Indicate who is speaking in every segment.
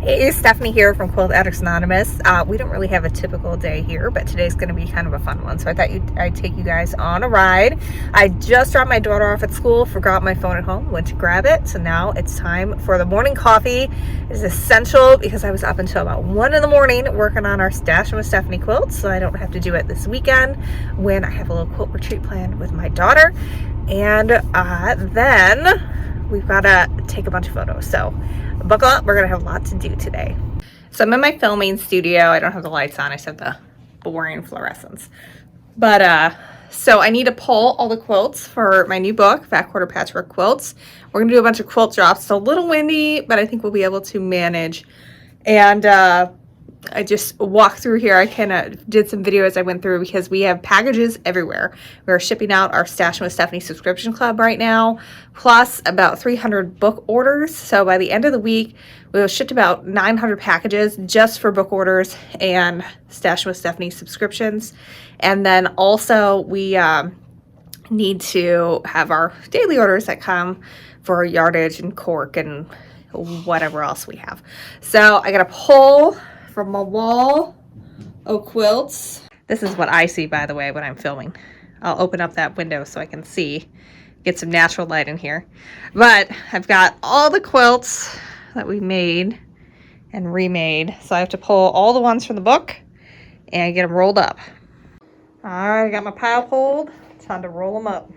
Speaker 1: Hey, Stephanie here from Quilt Addicts Anonymous. We don't really have a typical day here, but today's going to be kind of a fun one. So I thought I'd take you guys on a ride. I just dropped my daughter off at school, forgot my phone at home, went to grab it. So now it's time for the morning coffee. It's essential because I was up until about 1 in the morning working on our Stashin with Stephanie quilts, so I don't have to do it this weekend when I have a little quilt retreat planned with my daughter. And then we've got to take a bunch of photos. So buckle up, we're gonna have a lot to do today. So I'm in my filming studio. I don't have the lights on, I just have the boring fluorescence. But so I need to pull all the quilts for my new book, Fat Quarter Patchwork Quilts. We're gonna do a bunch of quilt drops. It's a little windy, but I think we'll be able to manage. And I just walked through here. I kind of did some videos I went through because we have packages everywhere. We're shipping out our Stashin with Stephanie subscription club right now, plus about 300 book orders. So by the end of the week, we'll ship about 900 packages just for book orders and Stashin with Stephanie subscriptions. And then also we need to have our daily orders that come for yardage and cork and whatever else we have. So I got to pull from my wall of quilts. This is what I see, by the way, when I'm filming. I'll open up that window so I can see, get some natural light in here. But I've got all the quilts that we made and remade. So I have to pull all the ones from the book and get them rolled up. All right, I got my pile pulled. Time to roll them up.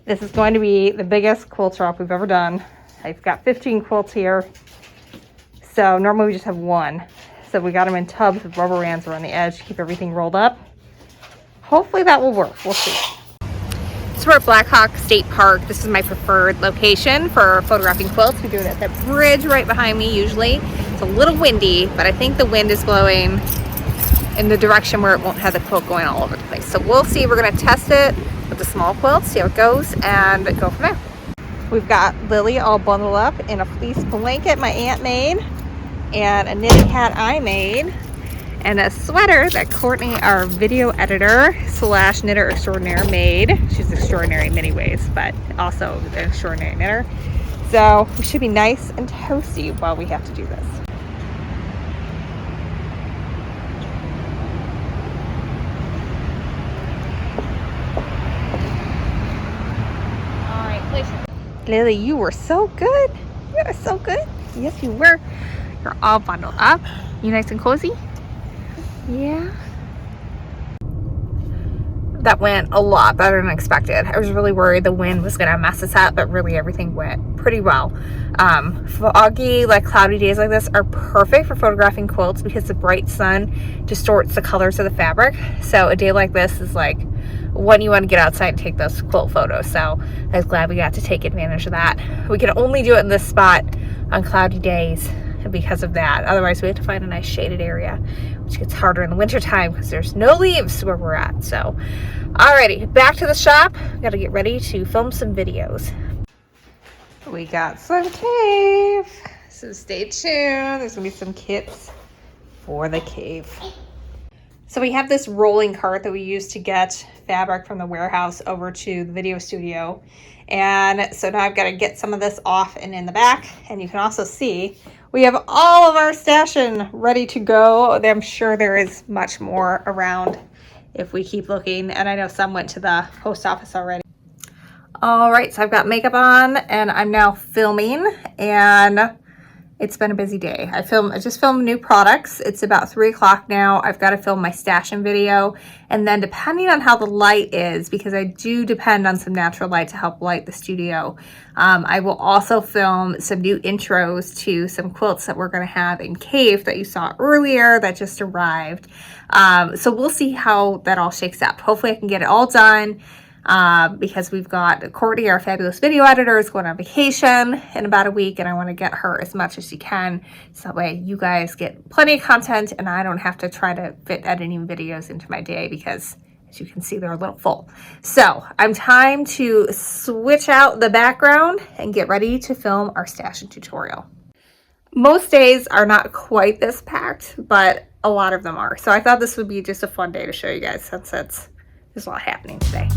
Speaker 1: This is going to be the biggest quilt drop we've ever done. I've got 15 quilts here. So normally we just have one. So we got them in tubs with rubber bands around the edge to keep everything rolled up. Hopefully that will work. We'll see. So we're at Blackhawk State Park. This is my preferred location for photographing quilts. We do it at that bridge right behind me usually. It's a little windy, but I think the wind is blowing in the direction where it won't have the quilt going all over the place. So we'll see. We're going to test it with the small quilts, see how it goes, and go from there. We've got Lily all bundled up in a fleece blanket my aunt made, and a knitting hat I made, and a sweater that Courtney, our video editor slash knitter extraordinaire, made. She's extraordinary in many ways, but also an extraordinary knitter. So we should be nice and toasty while we have to do this. Lily, you were so good. You were so good. Yes, you were. You're all bundled up. You nice and cozy? Yeah. That went a lot better than expected. I was really worried the wind was gonna mess us up, but really everything went pretty well. Foggy, like cloudy days like this are perfect for photographing quilts because the bright sun distorts the colors of the fabric. So a day like this is like when you want to get outside and take those quilt photos. So I was glad we got to take advantage of that. We can only do it in this spot on cloudy days because of that. Otherwise we have to find a nice shaded area, which gets harder in the winter time because there's no leaves where we're at. So Alrighty, back to the shop. Gotta get ready to film some videos. We got some cave, so stay tuned. There's gonna be some kits for the cave. So we have this rolling cart that we use to get fabric from the warehouse over to the video studio. And so now I've got to get some of this off and in the back. And you can also see we have all of our Stashin ready to go. I'm sure there is much more around if we keep looking. And I know some went to the post office already. All right, so I've got makeup on and I'm now filming, and it's been a busy day. I just filmed new products. It's about 3 o'clock now. I've got to film my Stashin video. And then depending on how the light is, because I do depend on some natural light to help light the studio, I will also film some new intros to some quilts that we're going to have in cave that you saw earlier that just arrived. So we'll see how that all shakes up. Hopefully I can get it all done. Because we've got Courtney, our fabulous video editor, is going on vacation in about a week, and I want to get her as much as she can, so that way you guys get plenty of content and I don't have to try to fit editing videos into my day, because as you can see, they're a little full. So I'm time to switch out the background and get ready to film our Stashin tutorial. Most days are not quite this packed, but a lot of them are. So I thought this would be just a fun day to show you guys, since there's a lot happening today.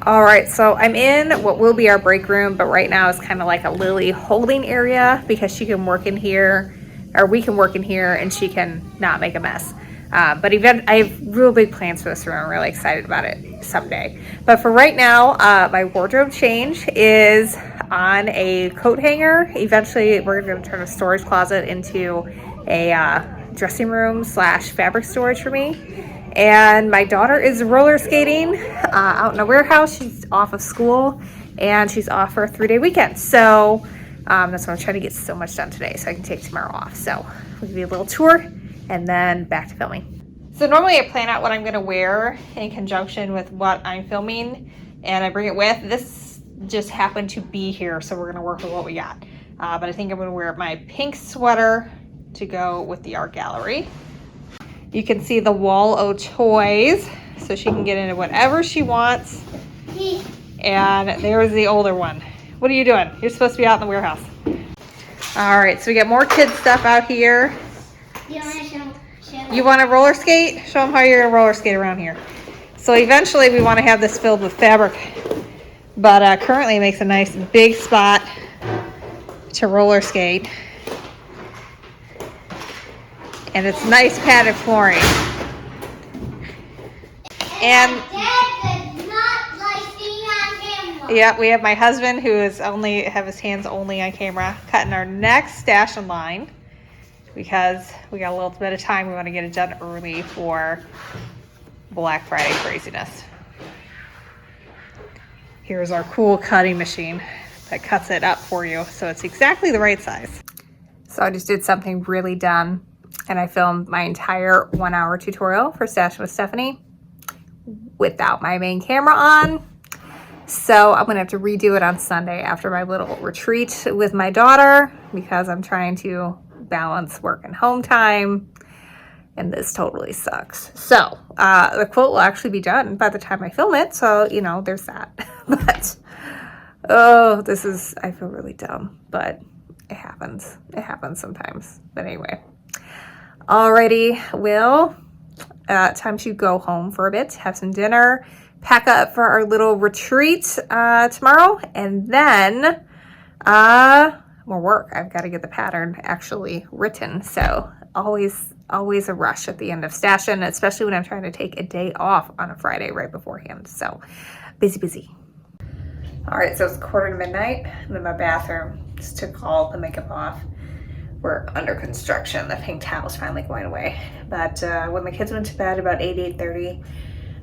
Speaker 1: All right, so I'm in what will be our break room, but right now it's kind of like a Lily holding area, because she can work in here, or we can work in here, and she can not make a mess. But I have real big plans for this room. I'm really excited about it someday. But for right now, my wardrobe change is on a coat hanger. Eventually, we're going to turn a storage closet into a dressing room / fabric storage for me. And my daughter is roller skating out in a warehouse. She's off of school and she's off for a 3-day weekend. So that's why I'm trying to get so much done today, so I can take tomorrow off. So we'll give you a little tour and then back to filming. So normally I plan out what I'm going to wear in conjunction with what I'm filming, and I bring it with. This just happened to be here, so we're going to work with what we got. But I think I'm going to wear my pink sweater to go with the art gallery. You can see the wall of toys, so she can get into whatever she wants. And there's the older one. What are you doing? You're supposed to be out in the warehouse. All right, so we got more kids stuff out here. You want to roller skate? Show them how you're going to roller skate around here. So eventually we want to have this filled with fabric, but currently it makes a nice big spot to roller skate. And it's nice padded flooring. And
Speaker 2: Dad does not like being on camera.
Speaker 1: yeah, we have my husband who is have his hands only on camera, cutting our next Stashin line, because we got a little bit of time. We want to get it done early for Black Friday craziness. Here's our cool cutting machine that cuts it up for you, so it's exactly the right size. So I just did something really dumb, and I filmed my entire 1-hour tutorial for Stashin with Stephanie without my main camera on. So I'm gonna have to redo it on Sunday after my little retreat with my daughter, because I'm trying to balance work and home time, and this totally sucks. So the quilt will actually be done by the time I film it, so you know, there's that. But oh, I feel really dumb, but it happens sometimes. But anyway, alrighty, well, time to go home for a bit, have some dinner, pack up for our little retreat tomorrow, and then more work. I've got to get the pattern actually written, so always a rush at the end of Stashin, especially when I'm trying to take a day off on a Friday right beforehand. So busy. All right, so it's 1:45. I'm in my bathroom. Just took all the makeup off. We're under construction. The pink towel's finally going away. But when the kids went to bed about 8:30,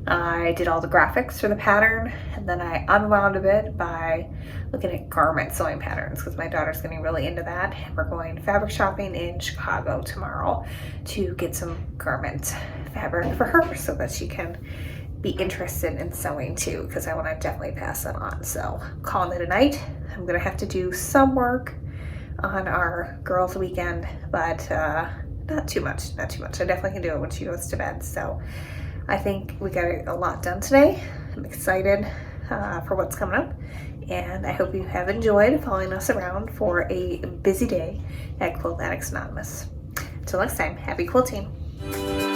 Speaker 1: I did all the graphics for the pattern, and then I unwound a bit by looking at garment sewing patterns because my daughter's getting really into that. And we're going fabric shopping in Chicago tomorrow to get some garment fabric for her so that she can be interested in sewing too, because I want to definitely pass that on. So calling it a night. I'm gonna have to do some work on our girls' weekend, but not too much. I definitely can do it when she goes to bed. So I think we got a lot done today. I'm excited for what's coming up, and I hope you have enjoyed following us around for a busy day at Quilt Addicts Anonymous. Until next time, happy quilting.